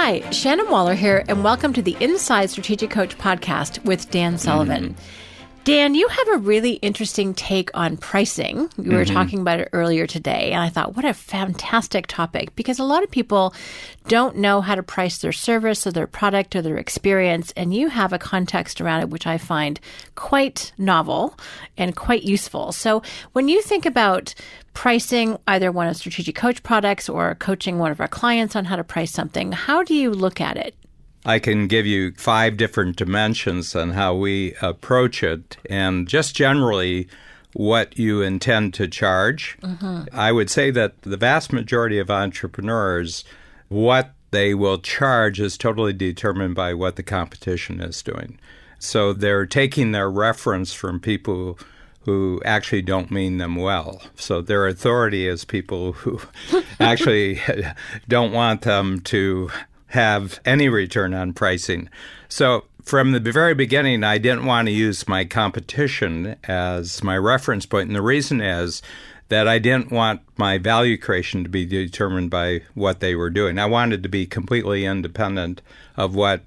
Hi, Shannon Waller here, and welcome to the Inside Strategic Coach podcast with Dan Sullivan. Dan, you have a really interesting take on pricing. We were talking about it earlier today, and I thought, what a fantastic topic, because a lot of people don't know how to price their service or their product or their experience, and you have a context around it which I find quite novel and quite useful. So when you think about pricing either one of Strategic Coach products or coaching one of our clients on how to price something, how do you look at it? I can give you 5 different dimensions on how we approach it, and just generally what you intend to charge. I would say that the vast majority of entrepreneurs, what they will charge is totally determined by what the competition is doing. So they're taking their reference from people who actually don't mean them well. So their authority is people who actually don't want them to have any return on pricing. So from the very beginning, I didn't want to use my competition as my reference point. And the reason is that I didn't want my value creation to be determined by what they were doing. I wanted to be completely independent of what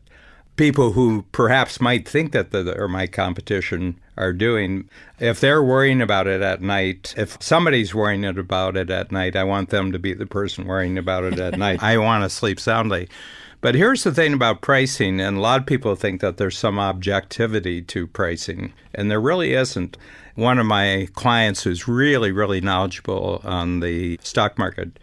people who perhaps might think that they're my competition are doing. If they're worrying about it at night, if somebody's worrying about it at night, I want them to be the person worrying about it at night. I want to sleep soundly. But here's the thing about pricing, and a lot of people think that there's some objectivity to pricing, and there really isn't. One of my clients who's really, really knowledgeable on the stock market,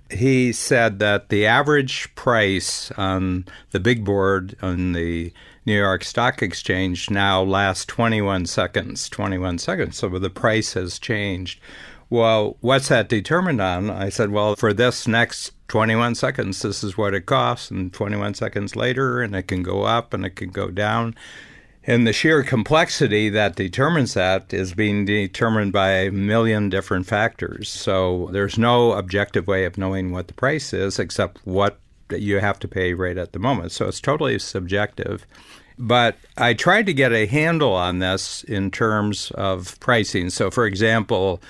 he said that the average price on the big board on the New York Stock Exchange now lasts 21 seconds. 21 seconds. So the price has changed. Well, what's that determined on? I said, well, for this next 21 seconds, this is what it costs. And 21 seconds later, and it can go up and it can go down. And the sheer complexity that determines that is being determined by a million different factors. So there's no objective way of knowing what the price is except what you have to pay right at the moment. So it's totally subjective. But I tried to get a handle on this in terms of pricing. So, for example,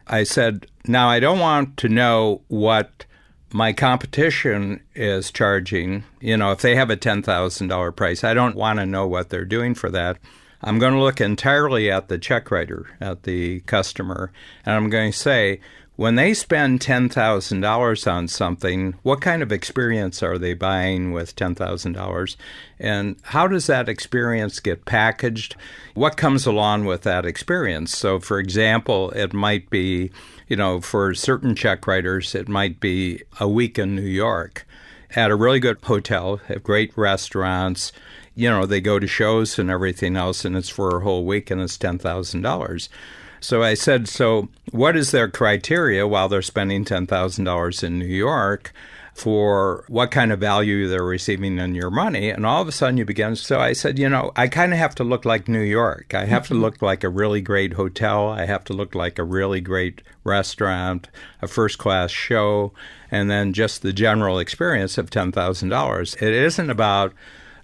I said, now I don't want to know what my competition is charging. You know, if they have a $10,000 price, I don't want to know what they're doing for that. I'm going to look entirely at the check writer, at the customer, and I'm going to say, when they spend $10,000 on something, what kind of experience are they buying with $10,000? And how does that experience get packaged? What comes along with that experience? So, for example, it might be, you know, for certain check writers, it might be a week in New York at a really good hotel, have great restaurants. You know, they go to shows and everything else, and it's for a whole week, and it's $10,000. So I said, so what is their criteria while they're spending $10,000 in New York for what kind of value they're receiving in your money? And all of a sudden you begin. So I said, you know, I kind of have to look like New York. I have to look like a really great hotel. I have to look like a really great restaurant, a first-class show, and then just the general experience of $10,000. It isn't about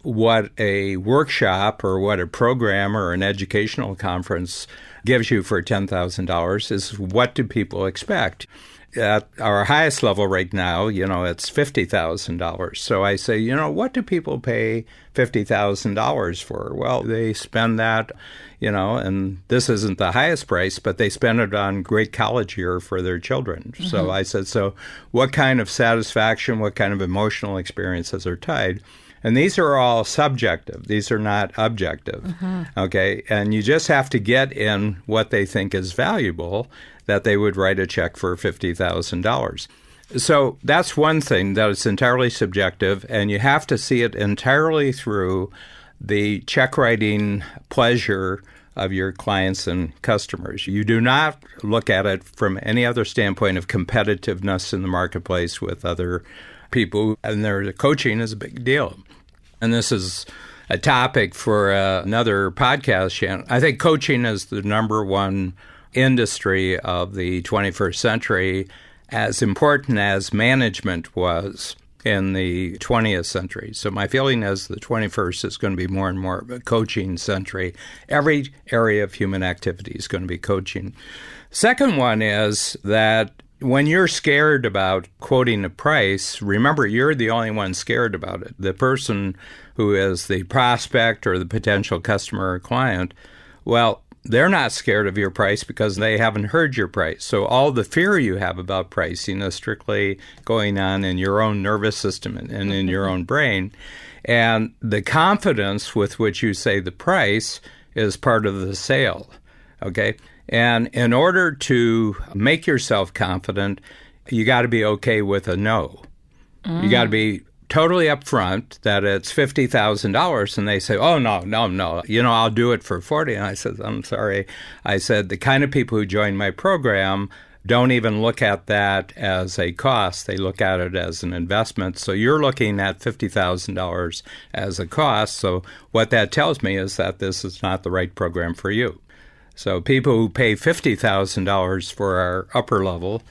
what a workshop or what a program or an educational conference gives you for $10,000. Is what do people expect? At our highest level right now, you know, it's $50,000. So I say, you know, what do people pay $50,000 for? Well, they spend that, you know, and this isn't the highest price, but they spend it on great college year for their children. So I said, so what kind of satisfaction, what kind of emotional experiences are tied? And these are all subjective. These are not objective, okay? And you just have to get in what they think is valuable, that they would write a check for $50,000. So that's one thing, that it's entirely subjective, and you have to see it entirely through the check writing pleasure of your clients and customers. You do not look at it from any other standpoint of competitiveness in the marketplace with other people, and their coaching is a big deal. And this is a topic for another podcast, Shannon. I think coaching is the number one industry of the 21st century, as important as management was in the 20th century. So my feeling is the 21st is going to be more and more of a coaching century. Every area of human activity is going to be coaching. Second one is that when you're scared about quoting a price, remember, you're the only one scared about it. The person who is the prospect or the potential customer or client, well, they're not scared of your price because they haven't heard your price. So all the fear you have about pricing is strictly going on in your own nervous system and in your own brain. And the confidence with which you say the price is part of the sale, okay? And in order to make yourself confident, you got to be okay with a no. You got to be totally upfront that it's $50,000, and they say, oh, no, I'll do it for 40. And I said, I'm sorry. I said, the kind of people who join my program don't even look at that as a cost. They look at it as an investment. So you're looking at $50,000 as a cost. So what that tells me is that this is not the right program for you. So people who pay $50,000 for our upper level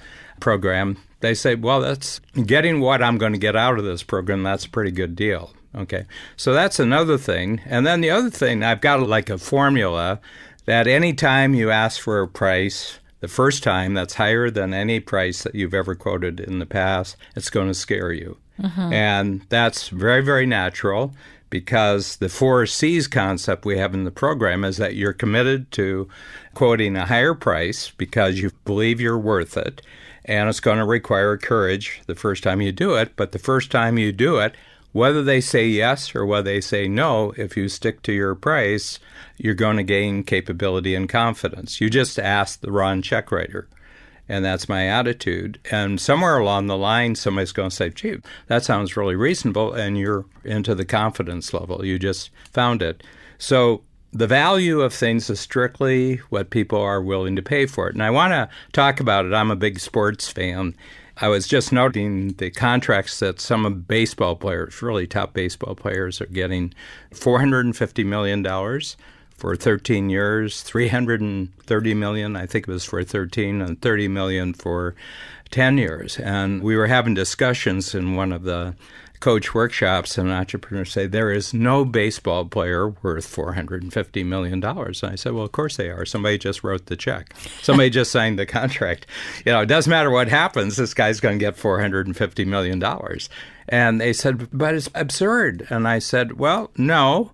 program, they say, well, that's getting what I'm going to get out of this program. That's a pretty good deal. Okay. So that's another thing. And then the other thing, I've got like a formula that anytime you ask for a price, the first time that's higher than any price that you've ever quoted in the past, it's going to scare you. And that's very, very natural, because the 4 C's concept we have in the program is that you're committed to quoting a higher price because you believe you're worth it. And it's going to require courage the first time you do it. But the first time you do it, whether they say yes or whether they say no, if you stick to your price, you're going to gain capability and confidence. You just asked the wrong check writer. And that's my attitude. And somewhere along the line, somebody's going to say, gee, that sounds really reasonable. And you're into the confidence level. You just found it. So the value of things is strictly what people are willing to pay for it. And I want to talk about it. I'm a big sports fan. I was just noting the contracts that some of baseball players, really top baseball players, are getting. $450 million for 13 years, $330 million, I think it was for 13, and $30 million for 10 years. And we were having discussions in one of the coach workshops, and entrepreneurs say, there is no baseball player worth $450 million. And I said, well, of course they are. Somebody just wrote the check. Somebody just signed the contract. It doesn't matter what happens, this guy's going to get $450 million. And they said, but it's absurd. And I said, well, no.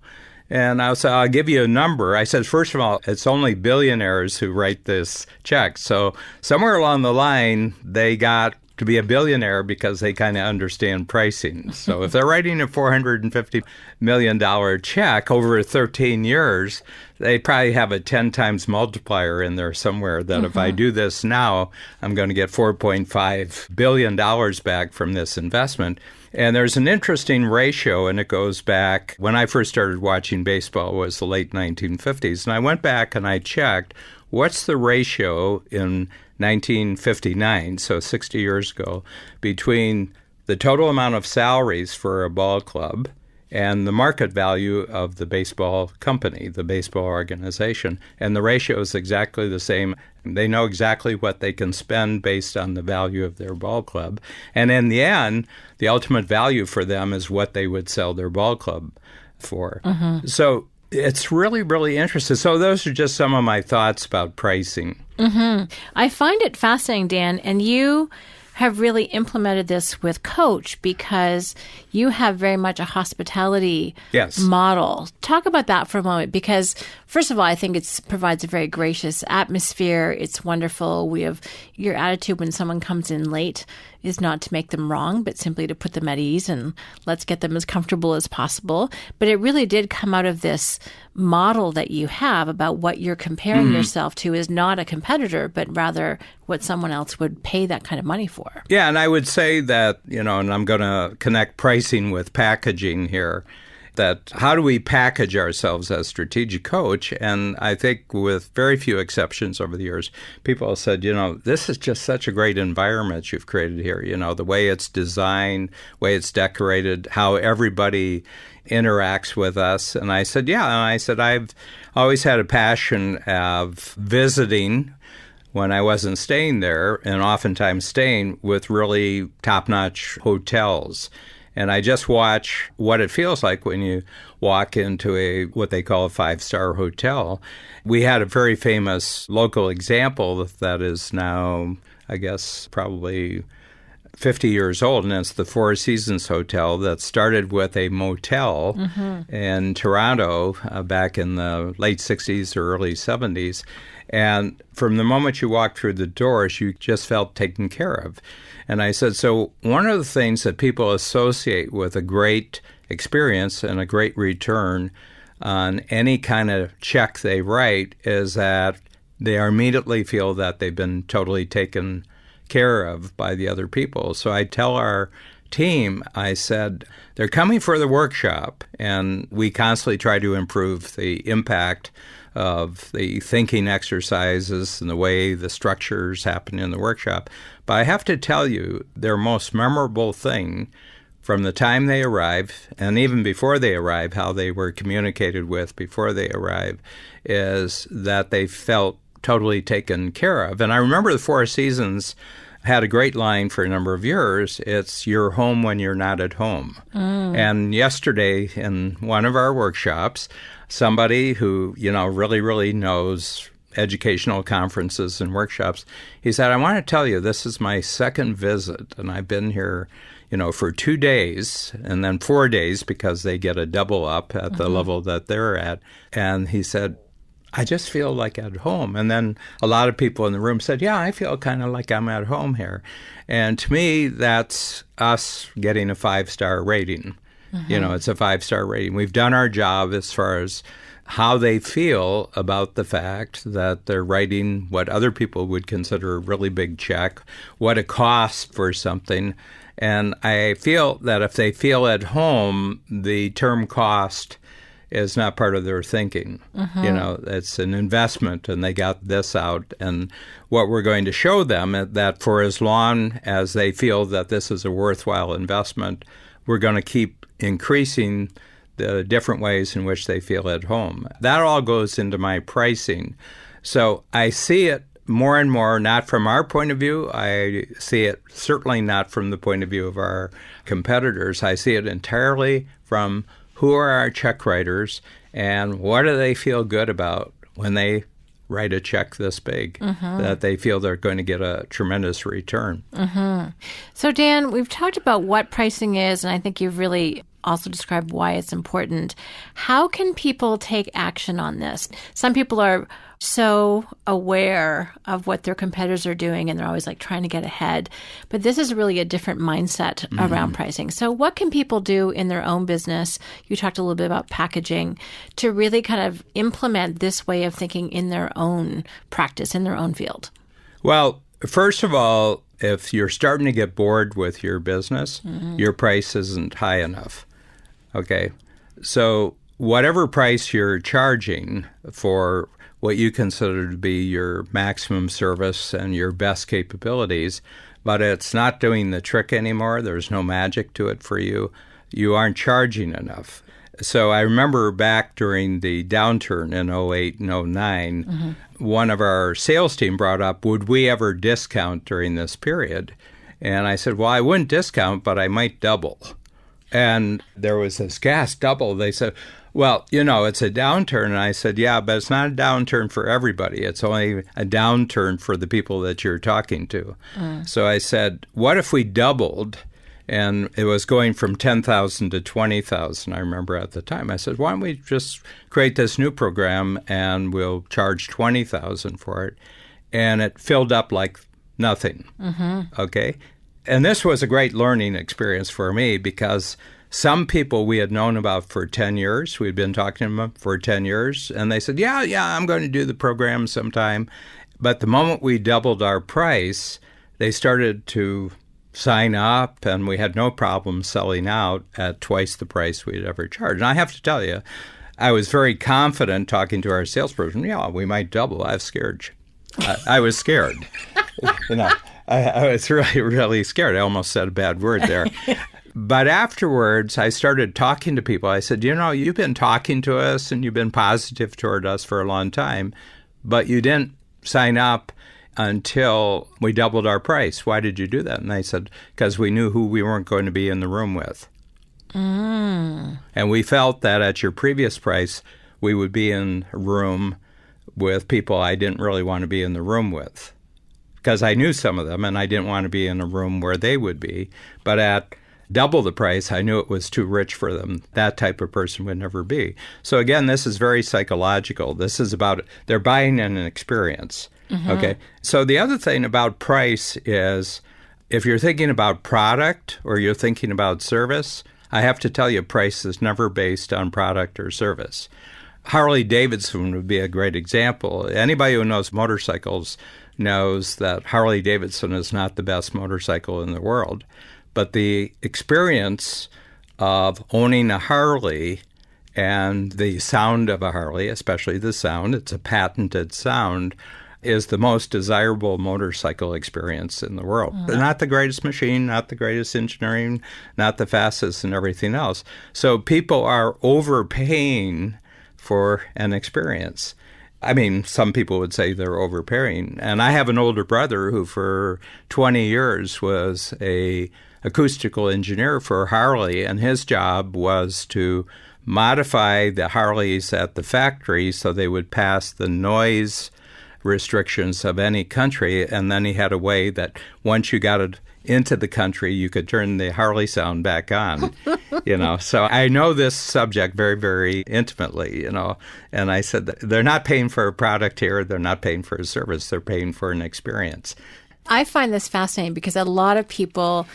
And I said, I'll give you a number. I said, first of all, it's only billionaires who write this check. So somewhere along the line, they got to be a billionaire because they kind of understand pricing. So if they're writing a $450 million check over 13 years, they probably have a 10 times multiplier in there somewhere that if I do this now, I'm going to get $4.5 billion back from this investment. And there's an interesting ratio, and it goes back, when I first started watching baseball was the late 1950s. And I went back and I checked, what's the ratio in 1959, so 60 years ago, between the total amount of salaries for a ball club and the market value of the baseball company, the baseball organization. And the ratio is exactly the same. They know exactly what they can spend based on the value of their ball club. And in the end, the ultimate value for them is what they would sell their ball club for. So it's really, really interesting. So those are just some of my thoughts about pricing. I find it fascinating, Dan, and you have really implemented this with Coach because you have very much a hospitality model. Talk about that for a moment, because first of all, I think it provides a very gracious atmosphere. It's wonderful. We have your attitude when someone comes in late is not to make them wrong, but simply to put them at ease and let's get them as comfortable as possible. But it really did come out of this model that you have about what you're comparing yourself to is not a competitor, but rather what someone else would pay that kind of money for. Yeah, and I would say that, and I'm going to connect pricing with packaging here, that how do we package ourselves as strategic coach? And I think with very few exceptions over the years, people have said, this is just such a great environment you've created here. The way it's designed, way it's decorated, how everybody interacts with us. And I said, yeah. And I said, I've always had a passion of visiting when I wasn't staying there, and oftentimes staying with really top-notch hotels. And I just watch what it feels like when you walk into what they call a 5-star hotel. We had a very famous local example that is now I guess, probably 50 years old, and it's the Four Seasons Hotel that started with a motel in Toronto back in the late 60s or early 70s. And from the moment you walked through the doors, you just felt taken care of. And I said, so one of the things that people associate with a great experience and a great return on any kind of check they write is that they immediately feel that they've been totally taken care of by the other people. So I tell our team, I said, they're coming for the workshop, and we constantly try to improve the impact of the thinking exercises and the way the structures happen in the workshop. But I have to tell you, their most memorable thing from the time they arrive, and even before they arrive, how they were communicated with before they arrive, is that they felt totally taken care of. And I remember the Four Seasons had a great line for a number of years. It's "you're home when you're not at home." And yesterday in one of our workshops, somebody who, really, really knows educational conferences and workshops, he said, I want to tell you, this is my second visit, and I've been here, for 2 days and then 4 days because they get a double up at the level that they're at. And he said, I just feel like at home. And then a lot of people in the room said, yeah, I feel kind of like I'm at home here. And to me, that's us getting a 5-star rating. It's a 5-star rating. We've done our job as far as how they feel about the fact that they're writing what other people would consider a really big check, what it costs for something. And I feel that if they feel at home, the term cost is not part of their thinking. It's an investment, and they got this out. And what we're going to show them that for as long as they feel that this is a worthwhile investment, we're going to keep increasing the different ways in which they feel at home. That all goes into my pricing. So I see it more and more, not from our point of view. I see it certainly not from the point of view of our competitors. I see it entirely from who are our check writers and what do they feel good about when they write a check this big, that they feel they're going to get a tremendous return. So, Dan, we've talked about what pricing is, and I think you've really also described why it's important. How can people take action on this? Some people are so aware of what their competitors are doing, and they're always trying to get ahead. But this is really a different mindset around pricing. So what can people do in their own business? You talked a little bit about packaging to really kind of implement this way of thinking in their own practice, in their own field. Well, first of all, if you're starting to get bored with your business, your price isn't high enough. Okay? So whatever price you're charging for what you consider to be your maximum service and your best capabilities, but it's not doing the trick anymore. There's no magic to it for you. You aren't charging enough. So I remember back during the downturn in 08 and 09, one of our sales team brought up, would we ever discount during this period? And I said, well, I wouldn't discount, but I might double. And there was this gas double. They said, well, it's a downturn. And I said, yeah, but it's not a downturn for everybody. It's only a downturn for the people that you're talking to. So I said, what if we doubled? And it was going from 10,000 to 20,000, I remember at the time. I said, why don't we just create this new program and we'll charge 20,000 for it? And it filled up like nothing. Okay? And this was a great learning experience for me because some people we had known about for 10 years. We'd been talking to them for 10 years. And they said, yeah, I'm going to do the program sometime. But the moment we doubled our price, they started to sign up, and we had no problem selling out at twice the price we'd ever charged. And I have to tell you, I was very confident talking to our salesperson. Yeah, we might double. I was scared. I was scared. I was really, really scared. I almost said a bad word there. But afterwards, I started talking to people. I said, you've been talking to us and you've been positive toward us for a long time, but you didn't sign up until we doubled our price. Why did you do that? And they said, because we knew who we weren't going to be in the room with. And we felt that at your previous price, we would be in a room with people I didn't really want to be in the room with. because I knew some of them and I didn't want to be in a room where they would be. But at double the price, I knew it was too rich for them. That type of person would never be. So again, this is very psychological. This is about they're buying an experience. Okay. So the other thing about price is if you're thinking about product or you're thinking about service, I have to tell you, price is never based on product or service. Harley Davidson would be a great example. Anybody who knows motorcycles knows that Harley Davidson is not the best motorcycle in the world. But the experience of owning a Harley and the sound of a Harley, especially the sound, it's a patented sound, is the most desirable motorcycle experience in the world. Not the greatest machine, not the greatest engineering, not the fastest and everything else. So people are overpaying for an experience. I mean, some people would say they're overpaying. And I have an older brother who for 20 years was a acoustical engineer for Harley, and his job was to modify the Harleys at the factory so they would pass the noise restrictions of any country, and then he had a way that once you got it into the country, you could turn the Harley sound back on, So I know this subject very, very intimately, and I said that they're not paying for a product here, they're not paying for a service, they're paying for an experience. I find this fascinating because a lot of people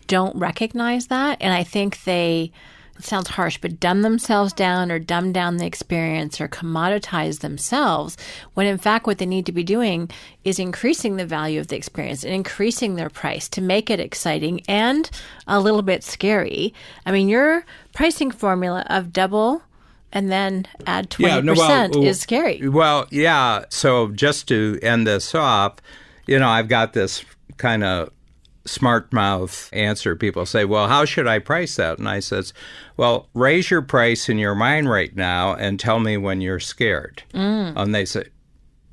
don't recognize that, and I think they, it sounds harsh, but dumb themselves down or dumb down the experience or commoditize themselves when in fact what they need to be doing is increasing the value of the experience and increasing their price to make it exciting and a little bit scary. I mean, your pricing formula of double and then add 20% is scary. Well, yeah. So just to end this off, I've got this kind of smart mouth answer. People say, well, how should I price that? And I says, well, raise your price in your mind right now and tell me when you're scared. And they say,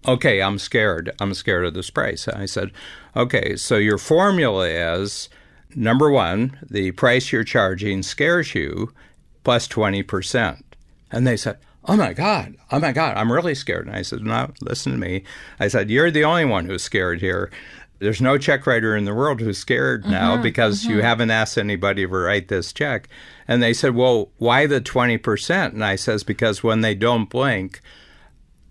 okay, I'm scared. I'm scared of this price. And I said, okay, so your formula is, number one, the price you're charging scares you plus 20%. And they said, oh my God, I'm really scared. And I said, no, listen to me. I said, you're the only one who's scared here. There's no check writer in the world who's scared now because you haven't asked anybody to write this check. And they said, well, why the 20%? And I says, because when they don't blink,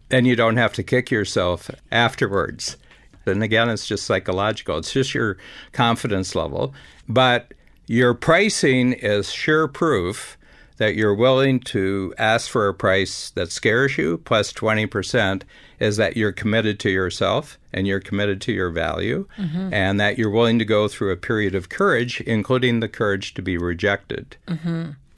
then you don't have to kick yourself afterwards. And again, it's just psychological. It's just your confidence level. But your pricing is sure proof that you're willing to ask for a price that scares you, plus 20% is that you're committed to yourself and you're committed to your value, and that you're willing to go through a period of courage, including the courage to be rejected,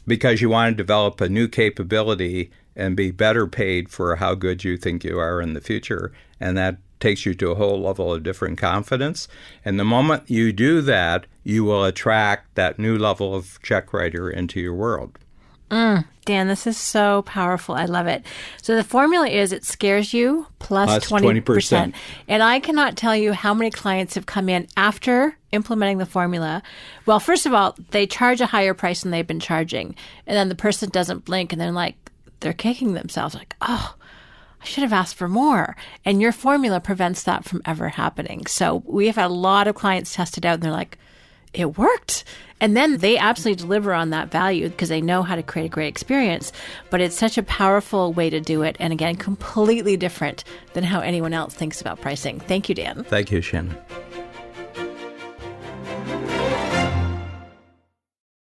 because you want to develop a new capability and be better paid for how good you think you are in the future. And that takes you to a whole level of different confidence. And the moment you do that, you will attract that new level of check writer into your world. Dan, this is so powerful. I love it. So the formula is it scares you plus 20%. And I cannot tell you how many clients have come in after implementing the formula. Well, first of all, they charge a higher price than they've been charging. And then the person doesn't blink and they're kicking themselves like, oh, I should have asked for more. And your formula prevents that from ever happening. So we have had a lot of clients test it out and they're like, it worked. And then they absolutely deliver on that value because they know how to create a great experience. But it's such a powerful way to do it. And again, completely different than how anyone else thinks about pricing. Thank you, Dan. Thank you, Shannon.